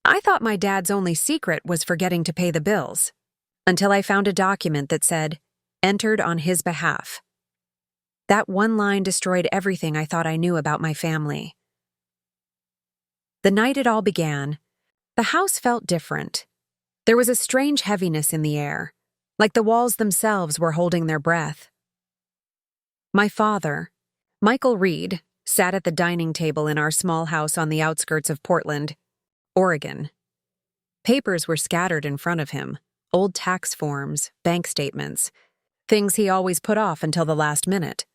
I thought my dad's only secret was forgetting to pay the bills, until I found a document that said, "Entered on his behalf." That one line destroyed everything I thought I knew about my family. The night it all began, the house felt different. There was a strange heaviness in the air, like the walls themselves were holding their breath. My father, Michael Reed, sat at the dining table in our small house on the outskirts of Portland, Oregon. Papers were scattered in front of him, old tax forms, bank statements, things he always put off until the last minute.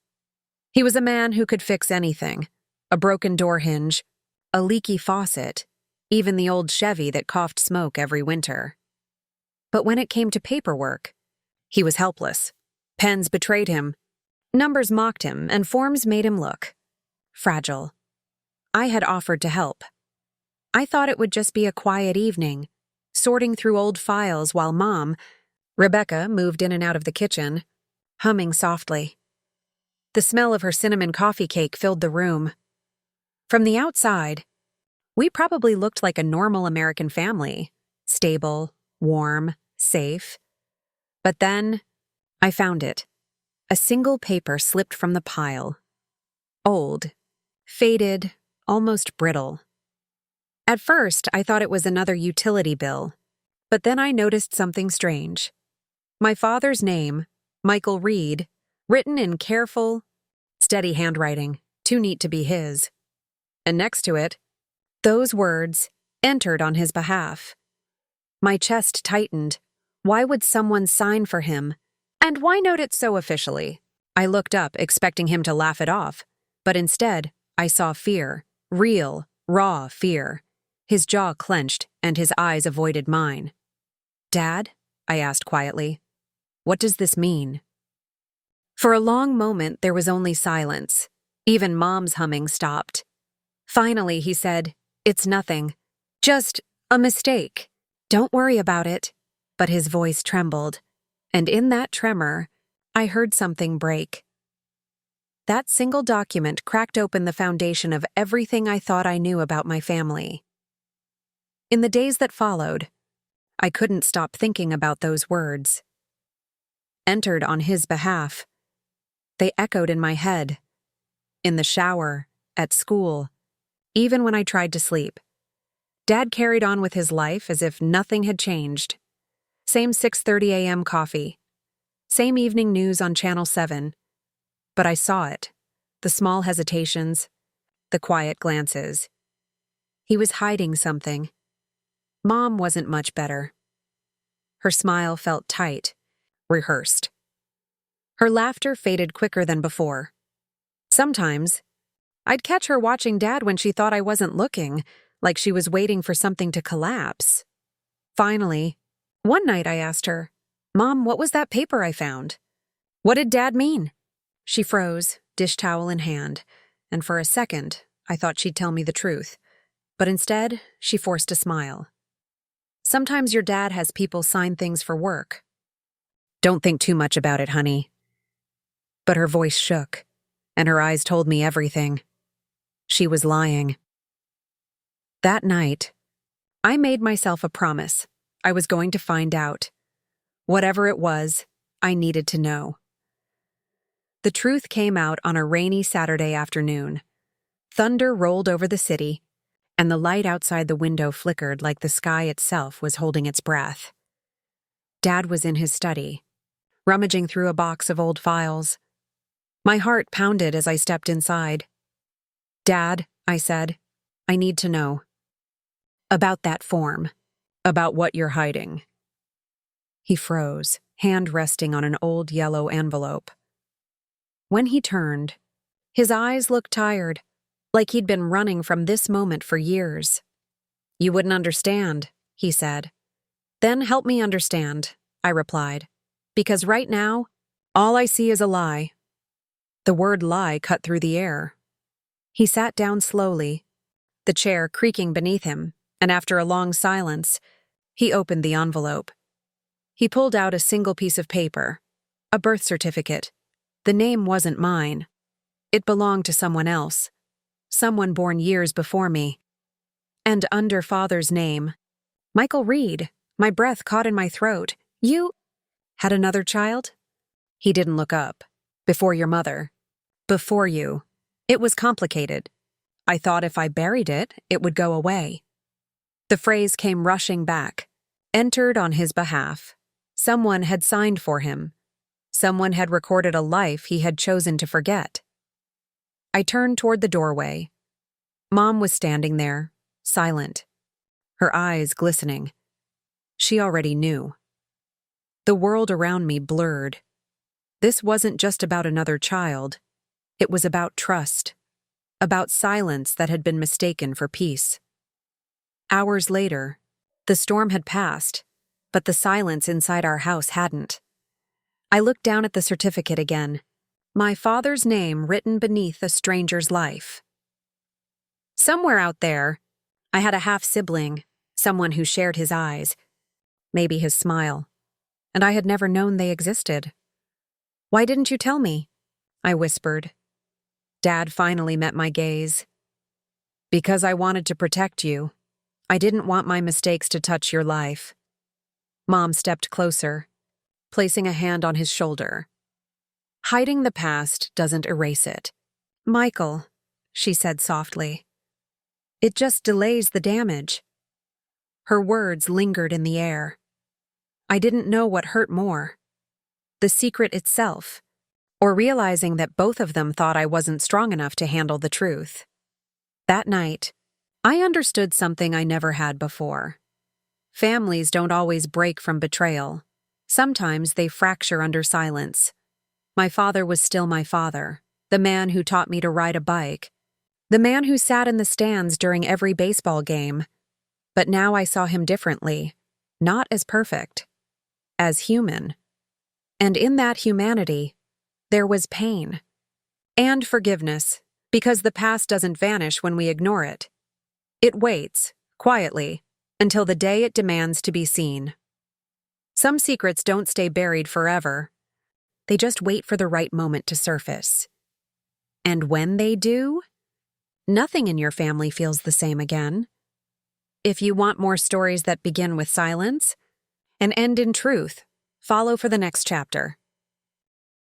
He was a man who could fix anything: a broken door hinge, a leaky faucet, even the old Chevy that coughed smoke every winter. But when it came to paperwork, he was helpless. Pens betrayed him, numbers mocked him, and forms made him look fragile. I had offered to help. I thought it would just be a quiet evening, sorting through old files while Mom, Rebecca, moved in and out of the kitchen, humming softly. The smell of her cinnamon coffee cake filled the room. From the outside, we probably looked like a normal American family, stable, warm, safe. But then, I found it. A single paper slipped from the pile. Old, faded, almost brittle. At first, I thought it was another utility bill, but then I noticed something strange. My father's name, Michael Reed, written in careful, steady handwriting, too neat to be his. And next to it, those words, "Entered on his behalf." My chest tightened. Why would someone sign for him? And why note it so officially? I looked up, expecting him to laugh it off, but instead, I saw fear, real, raw fear. His jaw clenched, and his eyes avoided mine. "Dad?" I asked quietly. "What does this mean?" For a long moment, there was only silence. Even Mom's humming stopped. Finally, he said, "It's nothing. Just a mistake. Don't worry about it." But his voice trembled, and in that tremor, I heard something break. That single document cracked open the foundation of everything I thought I knew about my family. In the days that followed, I couldn't stop thinking about those words. Entered on his behalf. They echoed in my head, in the shower, at school, even when I tried to sleep. Dad carried on with his life as if nothing had changed. Same 6:30 a.m. coffee. Same evening news on Channel 7. But I saw it. The small hesitations. The quiet glances. He was hiding something. Mom wasn't much better. Her smile felt tight, rehearsed. Her laughter faded quicker than before. Sometimes, I'd catch her watching Dad when she thought I wasn't looking, like she was waiting for something to collapse. Finally, one night I asked her, "Mom, what was that paper I found? What did Dad mean?" She froze, dish towel in hand, and for a second, I thought she'd tell me the truth. But instead, she forced a smile. "Sometimes your dad has people sign things for work. Don't think too much about it, honey." But her voice shook, and her eyes told me everything. She was lying. That night, I made myself a promise. I was going to find out. Whatever it was, I needed to know. The truth came out on a rainy Saturday afternoon. Thunder rolled over the city, and the light outside the window flickered like the sky itself was holding its breath. Dad was in his study, rummaging through a box of old files. My heart pounded as I stepped inside. "Dad," I said, "I need to know. About that form. About what you're hiding." He froze, hand resting on an old yellow envelope. When he turned, his eyes looked tired, like he'd been running from this moment for years. "You wouldn't understand," he said. "Then help me understand," I replied, "because right now, all I see is a lie." The word lie cut through the air. He sat down slowly, the chair creaking beneath him, and after a long silence, he opened the envelope. He pulled out a single piece of paper, a birth certificate. The name wasn't mine. It belonged to someone else, someone born years before me. And under father's name. Michael Reed. My breath caught in my throat. You had another child? He didn't look up. Before your mother. Before you. It was complicated. I thought if I buried it, it would go away. The phrase came rushing back. Entered on his behalf. Someone had signed for him. Someone had recorded a life he had chosen to forget. I turned toward the doorway. Mom was standing there, silent, her eyes glistening. She already knew. The world around me blurred. This wasn't just about another child. It was about trust, about silence that had been mistaken for peace. Hours later, the storm had passed, but the silence inside our house hadn't. I looked down at the certificate again, my father's name written beneath a stranger's life. Somewhere out there, I had a half-sibling, someone who shared his eyes, maybe his smile, and I had never known they existed. Why didn't you tell me? I whispered. Dad finally met my gaze. Because I wanted to protect you. I didn't want my mistakes to touch your life. Mom stepped closer, placing a hand on his shoulder. Hiding the past doesn't erase it. Michael, she said softly. It just delays the damage. Her words lingered in the air. I didn't know what hurt more. The secret itself, or realizing that both of them thought I wasn't strong enough to handle the truth. That night, I understood something I never had before. Families don't always break from betrayal. Sometimes they fracture under silence. My father was still my father, the man who taught me to ride a bike, the man who sat in the stands during every baseball game. But now I saw him differently, not as perfect, as human. And in that humanity, there was pain. And forgiveness, because the past doesn't vanish when we ignore it. It waits, quietly, until the day it demands to be seen. Some secrets don't stay buried forever. They just wait for the right moment to surface. And when they do, nothing in your family feels the same again. If you want more stories that begin with silence and end in truth, follow for the next chapter.